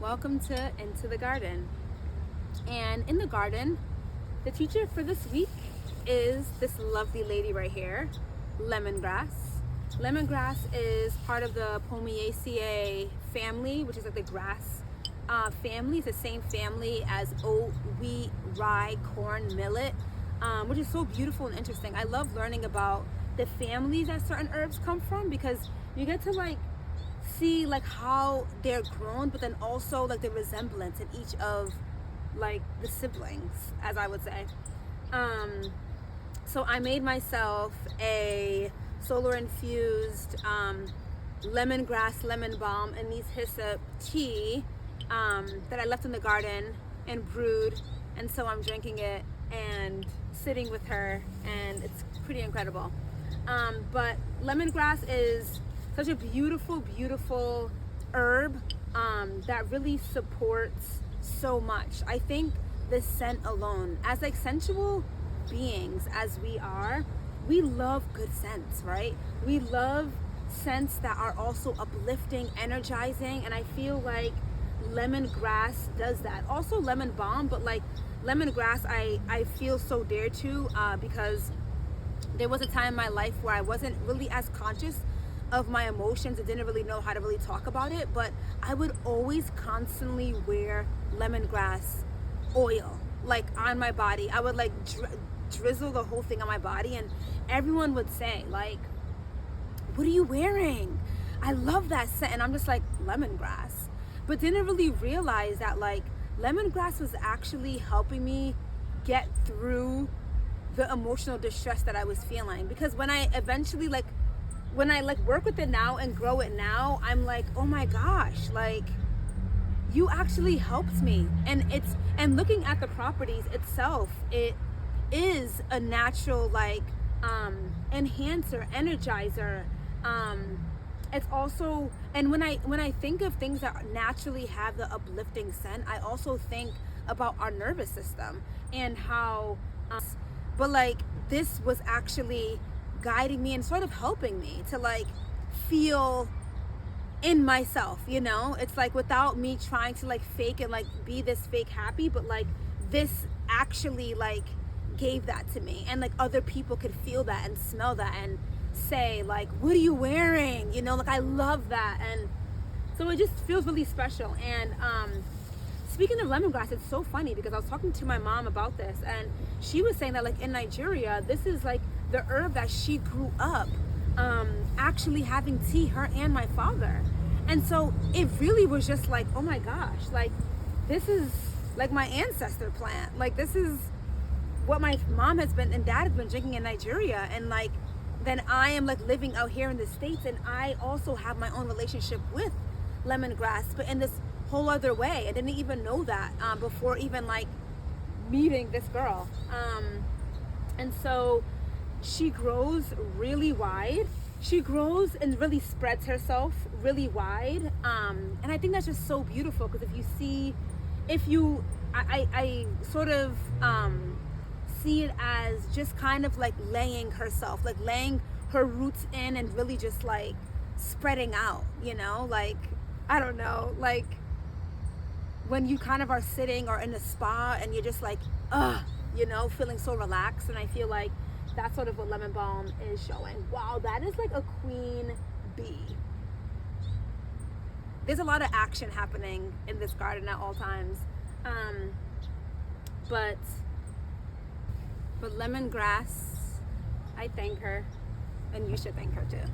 Welcome to Into the Garden. And in the garden, the teacher for this week is this lovely lady right here, lemongrass. Lemongrass is part of the Pomiaceae family, which is like the grass family. It's the same family as oat, wheat, rye, corn, millet, which is so beautiful and interesting. I love learning about the families that certain herbs come from because you get to see how they're grown, but then also the resemblance in each of the siblings, as I would say. So I made myself a solar infused lemongrass lemon balm and these hyssop tea that I left in the garden and brewed, and so I'm drinking it and sitting with her, and it's pretty incredible. But lemongrass is such a beautiful herb that really supports so much. I think the scent alone, as sensual beings as we are, we love good scents, right? We love scents that are also uplifting, energizing, and I feel like lemongrass does that. Also lemon balm, but lemongrass I feel so dear to because there was a time in my life where I wasn't really as conscious of my emotions and didn't really know how to really talk about it, but I would always constantly wear lemongrass oil on my body. I would drizzle the whole thing on my body, and everyone would say what are you wearing? I love that scent. And I'm just lemongrass, but didn't really realize that lemongrass was actually helping me get through the emotional distress that I was feeling. Because when I eventually when I work with it now and grow it now, I'm oh my gosh, you actually helped me. And looking at the properties itself, it is a natural enhancer, energizer. It's also, and when I think of things that naturally have the uplifting scent, I also think about our nervous system and how but this was actually guiding me and sort of helping me to feel in myself, it's without me trying to fake and be this fake happy, but this actually gave that to me, and other people could feel that and smell that and say what are you wearing, I love that. And so it just feels really special. And speaking of lemongrass, it's so funny because I was talking to my mom about this, and she was saying that in Nigeria, this is the herb that she grew up actually having tea, her and my father. And so it really was just oh my gosh, this is my ancestor plant. This is what my mom has been and dad has been drinking in Nigeria. And then I am living out here in the States, and I also have my own relationship with lemongrass, but in this whole other way. I didn't even know that before even meeting this girl. And so she grows really wide. She grows and really spreads herself really wide. And I think that's just so beautiful, because I sort of see it as just kind of laying herself, laying her roots in and really just spreading out, I don't know, when you kind of are sitting or in a spa and you're just feeling so relaxed. And I feel that's sort of what lemon balm is showing. Wow, that is a queen bee. There's a lot of action happening in this garden at all times. But lemongrass, I thank her, and you should thank her too.